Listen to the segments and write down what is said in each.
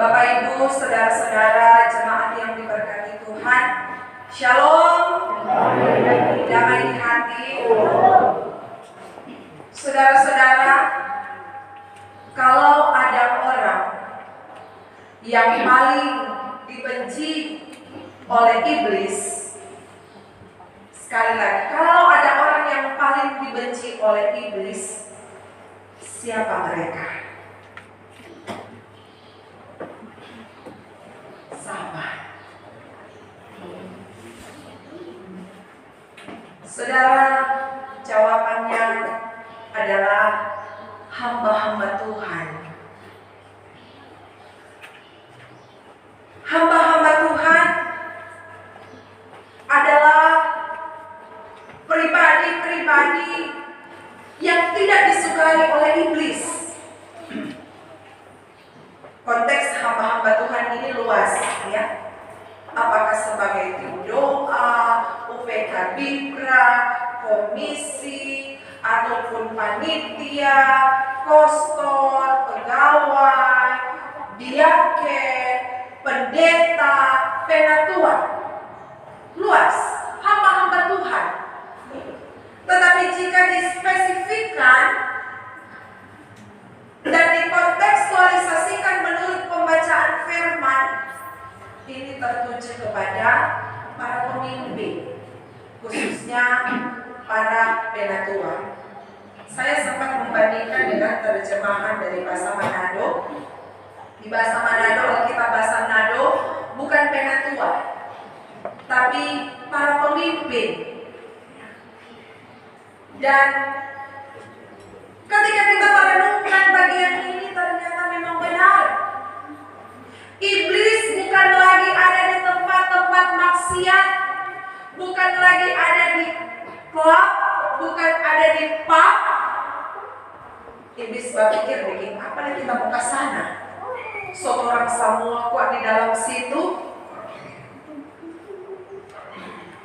Bapak Ibu, saudara-saudara, jemaat yang diberkati Tuhan, Shalom, damai di hati. Saudara-saudara, kalau ada orang yang paling dibenci oleh iblis, sekali lagi, kalau ada orang yang paling dibenci oleh iblis, siapa mereka? Sama. Saudara, jawabannya adalah hamba-hamba Tuhan. Hamba-hamba Tuhan adalah pribadi-pribadi yang tidak disukai oleh iblis. Konteks hamba-hamba Tuhan ini luas, ya. Apakah sebagai tim doa, UPK Bikra, komisi, ataupun panitia, kostor, pegawai, diaken, pendeta, penatua. Luas, hamba-hamba Tuhan. Tetapi jika dispesifikkan dan dikontekstualisasikan menurut pembacaan firman, ini tertuju kepada para pemimpin, khususnya para penatua. Saya sempat membandingkan dengan terjemahan dari bahasa Manado. Di bahasa Manado, Alkitab bahasa Manado bukan penatua, tapi para pemimpin. Dan ketika kita merenungkan bagian ini, ternyata memang benar. Iblis bukan lagi ada di tempat-tempat maksiat, bukan lagi ada di klub, bukan ada di pub. Iblis berpikir begini, apa nih kita mau ke sana? Seorang semua kuat di dalam situ.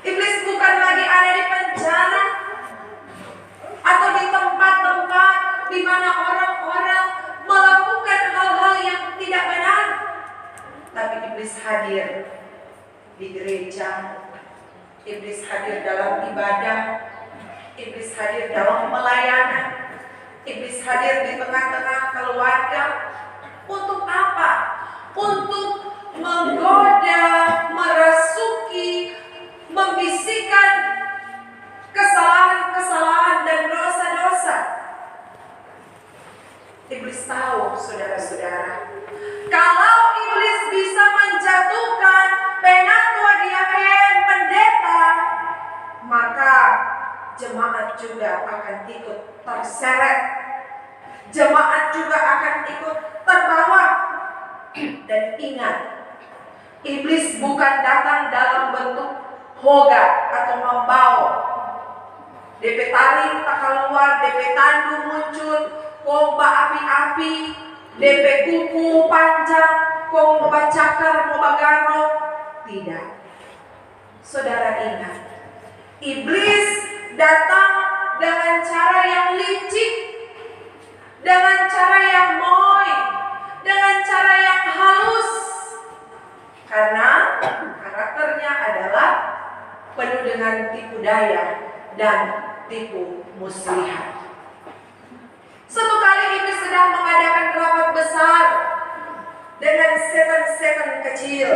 Iblis bukan lagi ada di penjara atau di tempat-tempat di mana orang-orang melakukan hal-hal yang tidak benar. Tapi iblis hadir di gereja, iblis hadir dalam ibadah, iblis hadir dalam pelayanan, iblis hadir di tengah-tengah keluarga. Untuk apa? Untuk menggoda, merasuki, membisikkan kesalahan-kesalahan dan dosa-dosa. Iblis tahu, saudara-saudara, kalau iblis bisa menjatuhkan penatua, diaken, pendeta, maka jemaat juga akan ikut terseret. Jemaat juga akan ikut terbawa. Dan ingat, iblis bukan datang dalam bentuk hoga atau membau. DP taring tak keluar, DP tandu muncul, komba api-api, DP kuku panjang, komba cakar, komba garo. Tidak. Saudara ingat, iblis datang dengan cara yang licik, dengan cara yang moy, dengan cara yang halus. Karena karakternya adalah penuh dengan tipu daya dan tipu muslihat. Suatu kali iblis sedang mengadakan rapat besar dengan setan-setan kecil.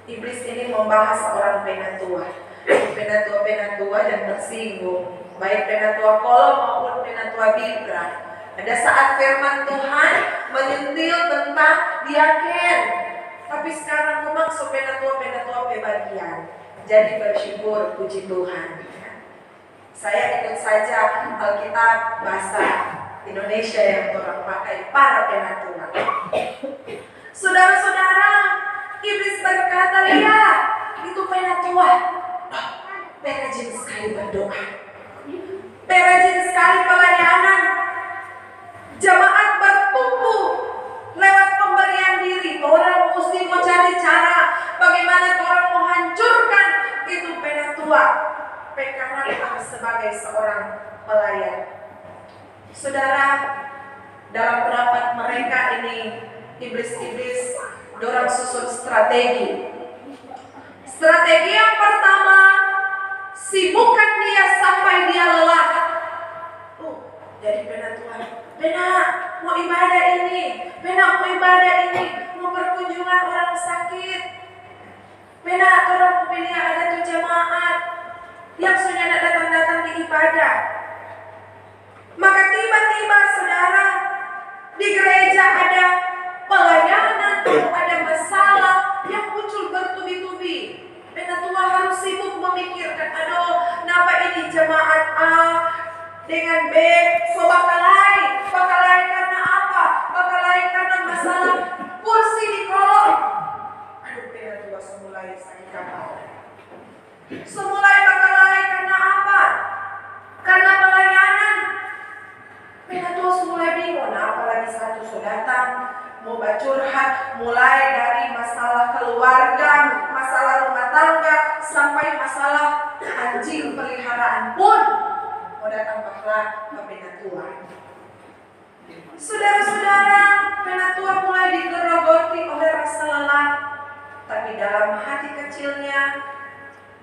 Iblis ini membahas seorang penatua. Penatua yang tersinggung, baik penatua kolom maupun penatua bikra. Ada saat firman Tuhan menyentil tentang diaken, tapi sekarang maksud penatua bagian. Jadi bersyukur, puji Tuhan. Saya ikut saja Alkitab bahasa Indonesia yang orang pakai, para penatua. Saudara-saudara, iblis berkata, lihat, itu penatua. Perajin sekali berdoa, perajin sekali pelayanan. Jemaat bertumbuh lewat pemberian diri. Orang mesti mau cari cara bagaimana orang mau hancurkan itu penatua. PKH sebagai seorang pelayan. Saudara, dalam rapat mereka ini iblis dorang susun strategi. Strategi yang pertama, sibukkan dia sampai dia lelah. Jadi benar Tuhan, benar mau ibadah ini, benar mau ibadah ini, mau perkunjungan orang sakit, benar orang pilih ada tuh jemaat yang sudah datang di ibadah. Maka tiba-tiba saudara di gereja ada pelayanan, ada masalah yang muncul bertubi-tubi. Benar Tuhan harus sibuk memikirkan, aduh, kenapa ini jemaat A dengan B bakalai karena apa? Bakalai karena masalah kursi di kolong. Aduh, benar Tuhan semulai sakit kapal. Semulai bakalai karena apa? Karena pelayanan. Benar Tuhan semulai bingung. Nah, apalagi satu sudah datang mau curhat, mulai dari masalah keluarga, masalah rumah tangga, sampai masalah anjing peliharaan pun mau datang ke Penatua. Saudara-saudara, Penatua mulai digerogoti oleh rasa lelah, tapi dalam hati kecilnya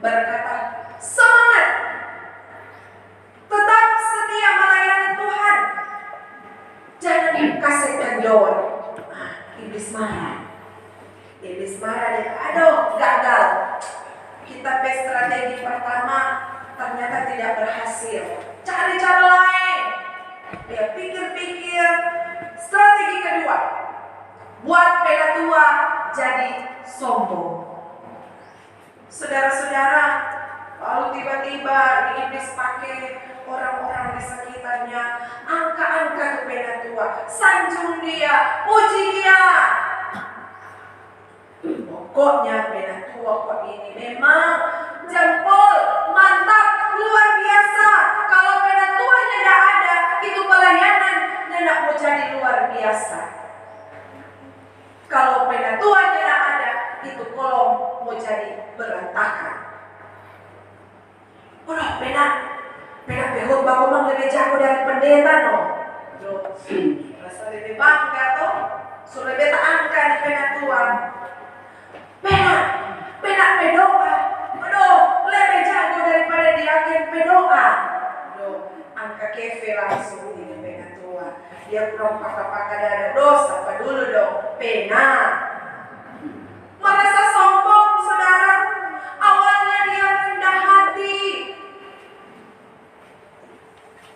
berkata, semangat, tetap setia melayani Tuhan, jangan kasih kendor. Iblis marah. Iblis marah, dia, aduh, gagal. Kita strategi pertama ternyata tidak berhasil. Cari cara lain. Dia pikir-pikir. Strategi kedua, buat Penatua jadi sombong. Saudara-saudara, lalu tiba-tiba iblis pakai orang-orang di sekitarnya, angka-angka ke Penatua, sanjung dia, puji dia. Pokoknya Penatua kok ini memang jempol, mantap, luar biasa. Kalau Penatuanya tidak ada, itu pelayanan tidak mau jadi luar biasa. Kalau Penatuanya tidak ada, itu kolom mau jadi berantakan. Udah, Pena behut baku mang lebih jago dari pendeta no. Rasa lebih bangga toh. Sudah lebih tak angka di Penatua. Pena pedoa. Aduh, lebih jago daripada diagen pedoa. Aduh, angka kefe langsung di Penatua. Dia kurang pakar-pakar dada dosa. Apa dulu dong? Pena. Merasa sombong, saudara. Awalnya dia rendah hati.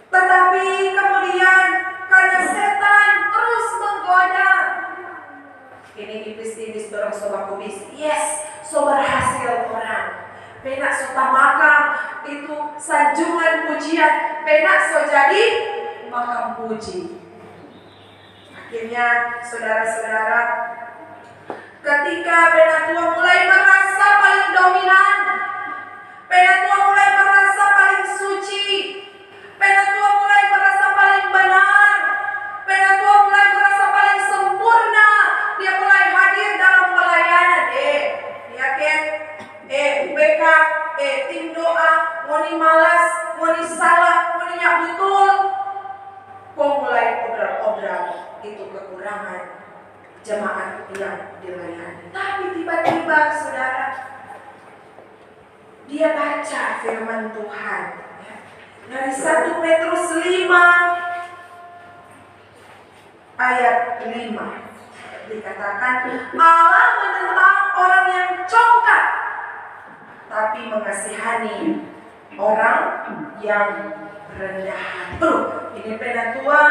Tetapi kemudian karena setan terus menggoda. Ini iblis dorong sobat kubis. Yes, so berhasil orang. Penak so tamakam itu sanjungan pujian. Penak so jadi makam puji. Akhirnya saudara-saudara, ketika Penatua mulai merasa paling dominan, Penatua mulai merasa paling suci, Penatua mulai merasa paling benar, Penatua mulai merasa paling sempurna, dia mulai hadir dalam pelayanan. Yakin? UBK, tim doa, moni malas, moni salah, moni nyak betul. Kok mulai obral-obral, itu kekurangan jemaat yang dilayani. Tapi tiba-tiba saudara, dia baca firman Tuhan ya. Dari 1 Petrus 5 ayat 5 dikatakan, Allah menentang orang yang congkak, tapi mengasihani orang yang rendah hati. Ini Penatua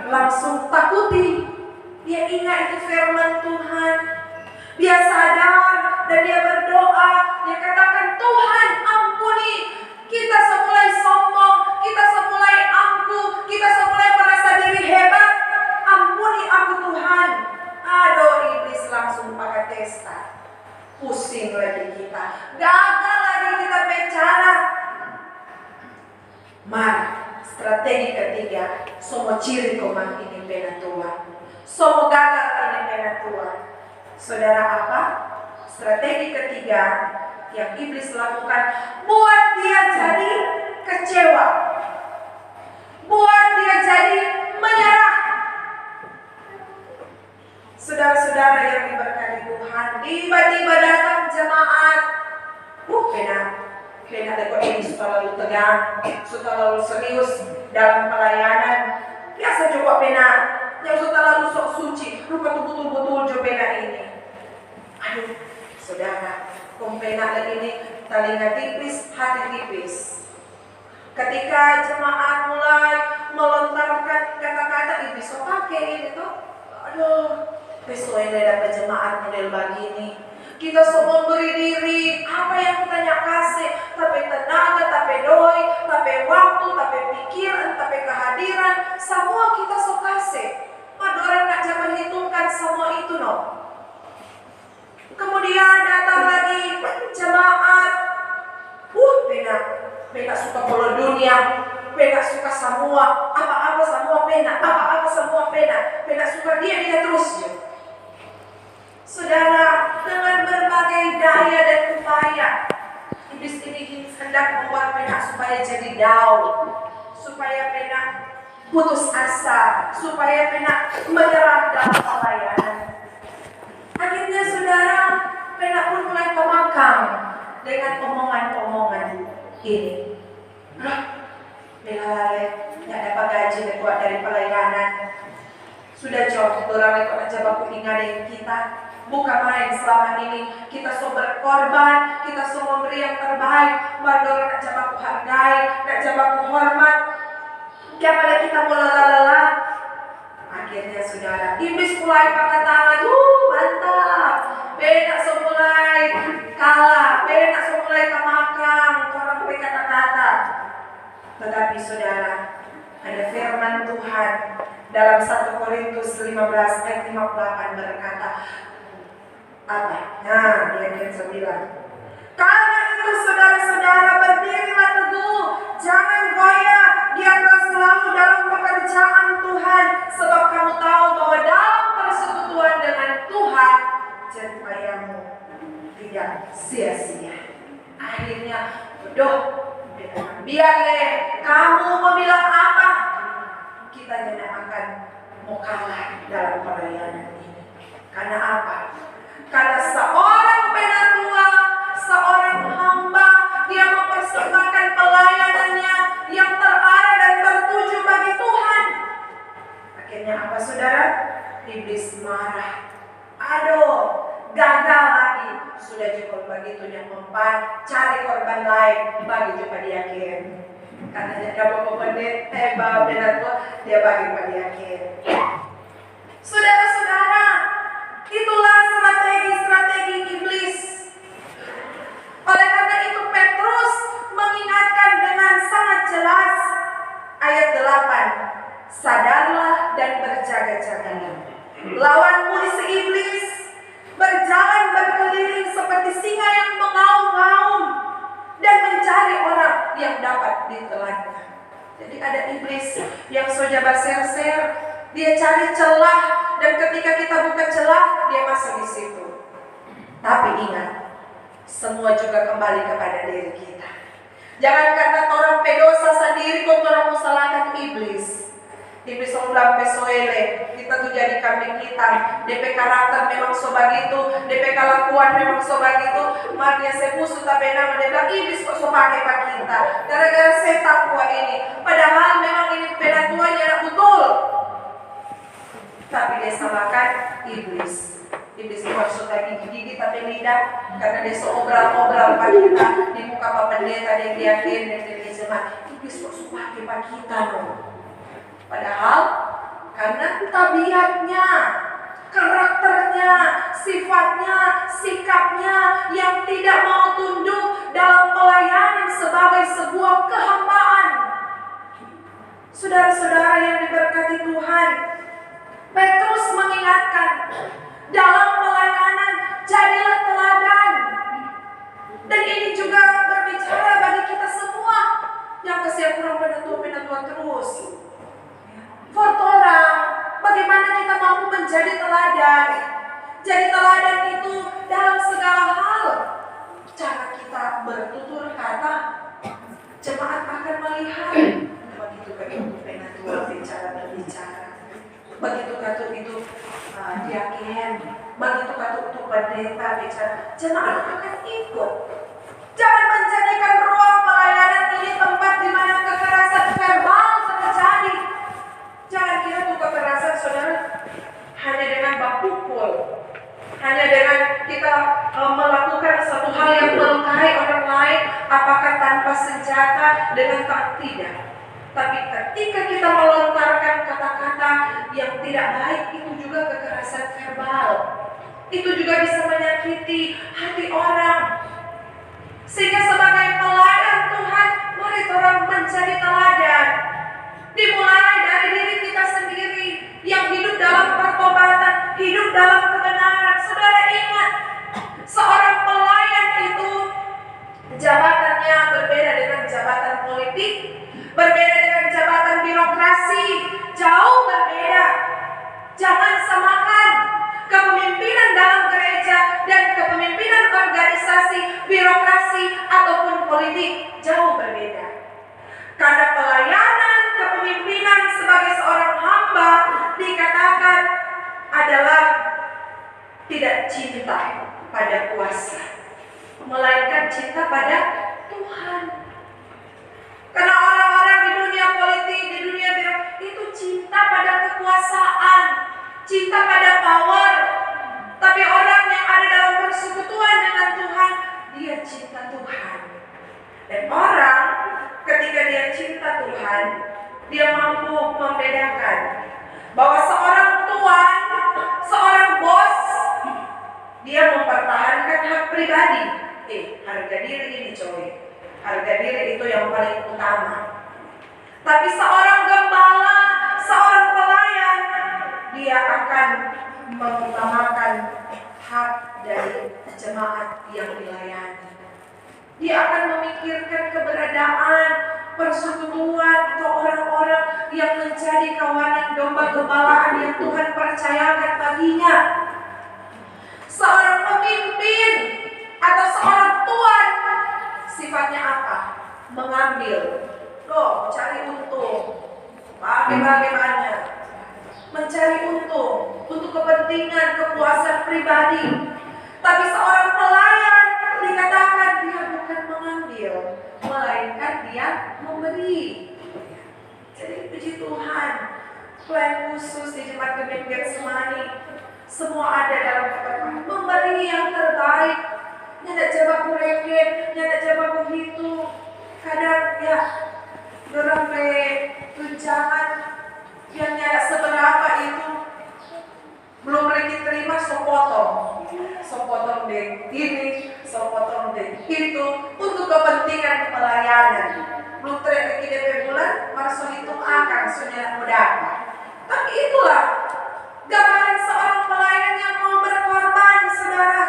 langsung takuti. Dia ingat itu firman Tuhan. Dia sadar dan dia berdoa. Dia katakan, Tuhan ampuni. Kita semulai sombong. Kita semulai angkuh. Kita semulai merasa diri hebat. Ampuni aku Tuhan. Aduh, iblis langsung pakai testa. Pusing lagi kita. Gagal lagi kita bicara. Mari, strategi ketiga. Semua ciri komang ini Penatua. Semua gagal ini Penatua. Saudara, apa? Strategi ketiga yang iblis lakukan, buat dia jadi kecewa, buat dia jadi menyerah. Saudara-saudara yang diberkati Tuhan, tiba-tiba datang jemaat. Pena kok ini suka lalu tegang, suka lalu serius dalam pelayanan. Biasa coba pena yang suka lalu sok suci, lupa tuh betul-betul jo pena ini. Aduh, saudara, pena ini telinga tipis, hati tipis. Ketika jemaat mulai melontarkan kata-kata ini, so pakai ini tuh, aduh, besok ini dapat jemaat model begini. Kita semua beri diri, apa yang kita nyak kasih, tapi tenaga, tapi doi, tapi waktu, tapi pikiran, tapi kehadiran, semua kita so kasih. Orang nak jangan hitungkan semua itu no. Kemudian datang lagi jemaat, pena suka bola dunia, pena suka semua, apa-apa semua pena, apa-apa semua pena suka dia terus. Saudara, dengan berbagai daya dan upaya, iblis ini hendak membuat pena supaya jadi down, supaya pena putus asa, supaya pena menyerah dalam pelayanan. Akhirnya saudara, pena pun mulai kemakan dengan omongan-omongan ini. Bela lale, tidak dapat gaji kuat dari pelayanan. Sudah jauh orang yang aja baku ingat kita. Bukan main selama ini kita so berkorban, kita so memberi yang terbaik. Mador nak jabaku hargai, nak jabaku hormat. Kepada kita mulai lelah. Akhirnya saudara, iblis mulai pakai tangan, mantap. Beda so mulai kalah, beda so mulai kemakang, orang pakai kata-kata. Tetapi saudara, ada firman Tuhan dalam 1 Korintus 15 ayat 58 berkata, apa? Nah, dia 9. Karena itu saudara-saudara, berdirilah teguh, jangan goyah, giatlah selalu dalam pekerjaan Tuhan, sebab kamu tahu bahwa dalam persekutuan dengan Tuhan jerpayamu tidak sia-sia. Akhirnya, biarlah kamu mau bilang apa, kita tidak akan mau kalah dalam pelayanan ini. Karena apa? Karena seorang penatua, seorang hamba, dia mempersembahkan pelayanannya yang terarah dan tertuju bagi Tuhan. Akhirnya apa saudara? Iblis marah. Aduh, gagal lagi. Sudah cukup begitu yang mempan, cari korban lain bagi jumpa diakin. Karena dia dapat pembendit, penatua, dia bagi pada diakin. Saudara-saudara, itulah strategi iblis. Oleh karena itu Petrus mengingatkan dengan sangat jelas ayat 8. Sadarlah dan berjaga-jagalah. Lawanmu si iblis berjalan berkeliling seperti singa yang mengaum-ngaum dan mencari orang yang dapat ditelannya. Jadi ada iblis yang saja berser-ser, dia cari celah, dan ketika kita buka celah, dia masuk di situ. Tapi ingat, semua juga kembali kepada diri kita. Jangan karena orang pedosa sendiri kok orang salahkan iblis. Iblis ulang pesoele, kita tuh jadi kambing hitam. DP karakter memang so begitu, DP kelakuan memang so begitu. Maria sepusu tapi nama dia bilang iblis kok so pakai pak kita. Gara-gara setan tua ini. Padahal memang ini penatuannya anak betul. Tapi dia salahkan iblis. Iblis itu suka gigi-gigi tapi lidah, karena dia seobral-obral pak kita di muka pak pendeta dia yakin dan dia jemaat. Iblis kok suka pakai pak kita loh. Padahal karena tabiatnya, karakternya, sifatnya, sikapnya yang tidak mau tunduk dalam pelayanan sebagai sebuah kehambaan. Saudara-saudara yang diberkati Tuhan, Petrus mengingatkan, dalam pelayanan jadilah teladan. Dan ini juga berbicara bagi kita semua yang kesiap kurang penatua terus. Buat orang, bagaimana kita mampu menjadi teladan. Jadi teladan itu dalam segala hal. Cara kita bertutur kata, jemaat akan melihat. Begitu begitu penatua bicara berbicara. Begitu kata itu diaken, begitu kata itu pendeta bicara, jemaat akan ikut. Jangan menjadikan ruang pelayanan ini tempat di mana kekerasan verbal terjadi. Jangan kira tuh kekerasan saudara hanya dengan bak pukul, hanya dengan kita melakukan satu hal yang melukai orang lain, apakah tanpa senjata dengan tidak. Tapi ketika kita melontarkan kata-kata yang tidak baik, itu juga kekerasan verbal. Itu juga bisa menyakiti hati orang. Sehingga sebagai pelayan Tuhan, mari orang menjadi teladan. Dimulai dari diri kita sendiri yang hidup dalam pertobatan, hidup dalam kebenaran. Saudara ingat, seorang pelayan itu jabatannya berbeda dengan jabatan politik, berbeda dengan jabatan birokrasi, jauh berbeda. Jangan samakan kepemimpinan dalam gereja dan kepemimpinan organisasi, birokrasi, ataupun politik, jauh berbeda. Karena pelayanan kepemimpinan sebagai seorang hamba dikatakan adalah tidak cinta pada kuasa, melainkan cinta pada Tuhan. Karena orang-orang di dunia politik, di dunia birokrasi itu cinta pada kekuasaan, cinta pada power. Tapi orang yang ada dalam persekutuan dengan Tuhan, dia cinta Tuhan. Dan orang ketika dia cinta Tuhan, dia mampu membedakan bahwa seorang tuan, seorang bos, dia mempertahankan hak pribadi. Harga diri ini coy, harga diri itu yang paling utama. Tapi seorang gembala, seorang pelayan, dia akan mengutamakan hak dari jemaat yang dilayani. Dia akan memikirkan keberadaan persekutuan atau orang-orang yang menjadi kawanan domba gembalaan yang Tuhan percayakan baginya. Seorang pemimpin atau seorang tuan sifatnya apa? Mengambil, mencari untung, bagaimana? Mencari untung untuk kepentingan kepuasan pribadi. Tapi seorang pelayan dikatakan dia bukan mengambil, melainkan dia memberi. Jadi puji Tuhan, plan khusus di Jemaat Gemein Getsemani, semua ada dalam kata-kata memberi yang terbaik. Nyadak coba kureken, nyadak coba begitu. Kadang ya dorang tunjangan yang nyadak seberapa itu belum lagi terima, sopotong deh ini, sopotong deh itu untuk kepentingan pelayanan. Belum terima lagi DP bulan, masuk hitung akan sudah mudah. Tapi itulah gambaran seorang pelayan yang mau berkorban, saudara.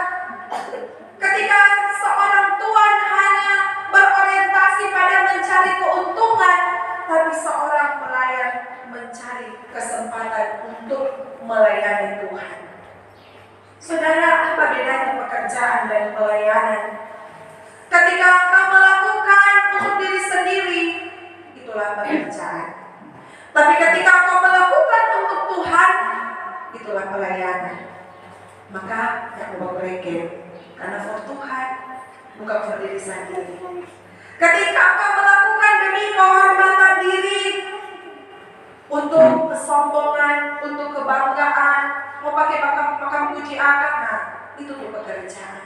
Ketika seorang tuan hanya berorientasi pada mencari keuntungan, tapi seorang pelayan mencari kesempatan untuk melayani Tuhan. Saudara, apa bedanya pekerjaan dan pelayanan? Ketika engkau melakukan untuk diri sendiri, itulah pekerjaan. Tapi ketika engkau melakukan untuk Tuhan, itulah pelayanan. Maka yang mau bereken, karena for Tuhan, bukan for diri sendiri. Ketika engkau melakukan demi kehormatan diri, untuk kesombongan, untuk kebanggaan, mau pakai makam puji akan, nah itu tuh pekerjaan.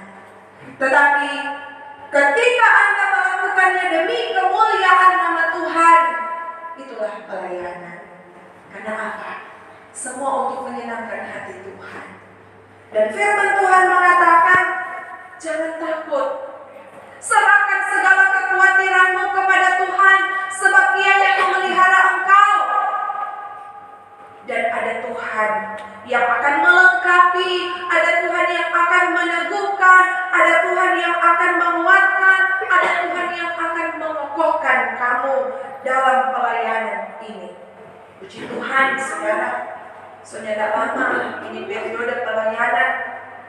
Tetapi ketika Anda melakukannya demi kemuliaan nama Tuhan, itulah pelayanan. Karena apa? Semua untuk menyenangkan hati Tuhan. Dan firman Tuhan mengatakan, jangan takut, serahkan segala kekhawatiranmu kepada Tuhan, sebab Ia yang memelihara engkau. Dan ada Tuhan yang akan melengkapi, ada Tuhan yang akan meneguhkan, ada Tuhan yang akan menguatkan, ada Tuhan yang akan mengokohkan kamu dalam pelayanan ini. Puji Tuhan, saudara. Sudah tidak lama, ini periode pelayanan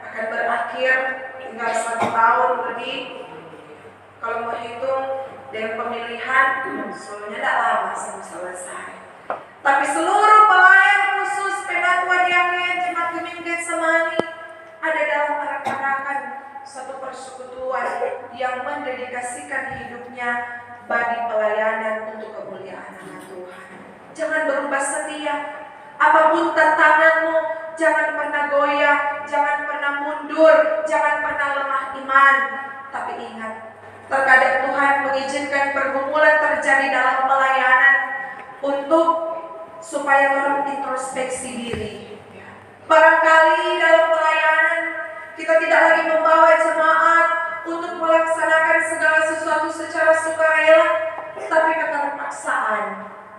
akan berakhir, tinggal 1 tahun lebih. Kalau mau hitung dengan pemilihan, soalnya tidak lama selesai. Tapi seluruh pelayan khusus penatua diangin jemaat Gemini Getsemani ada dalam arak-arakan satu persekutuan yang mendedikasikan hidupnya bagi pelayanan untuk kemuliaan nama Tuhan. Jangan berubah setia. Apapun tantanganmu, jangan pernah goyah, jangan pernah mundur, jangan pernah lemah iman. Tapi ingat, terkadang Tuhan mengizinkan pergumulan terjadi dalam pelayanan untuk supaya orang introspeksi diri. Barangkali dalam pelayanan kita tidak lagi membawa jemaat untuk melaksanakan segala sesuatu secara sukarela, tapi keterpaksaan.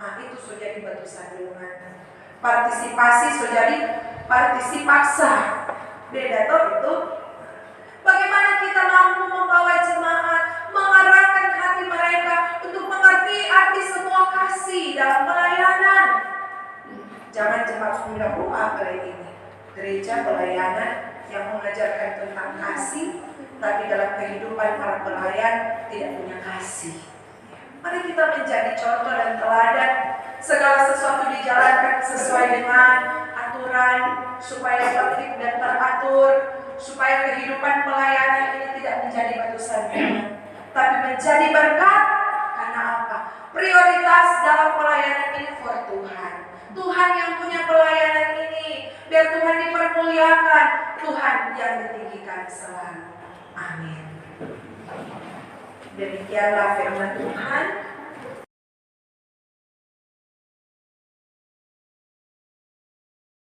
Nah, itu sudah jadi batu sandungan. Partisipasi sudah jadi partisipasi paksa. Beda toh itu. Bagaimana kita mampu membawa jemaat, mengarahkan hati mereka untuk mengerti arti semua kasih dalam pelayanan. Jangan jemaat sudah apa ini. Gereja pelayanan yang mengajarkan tentang kasih, tapi dalam kehidupan para pelayan tidak punya kasih. Mari kita menjadi contoh dan teladan. Segala sesuatu dijalankan sesuai dengan aturan, supaya tertib dan teratur, supaya kehidupan pelayanan ini tidak menjadi batu sandungan, tapi menjadi berkat. Karena apa? Prioritas dalam pelayanan ini for Tuhan. Tuhan yang punya pelayanan ini, biar Tuhan dipermuliakan, Tuhan yang ditinggikan selalu. Amin. Demikianlah firman Tuhan.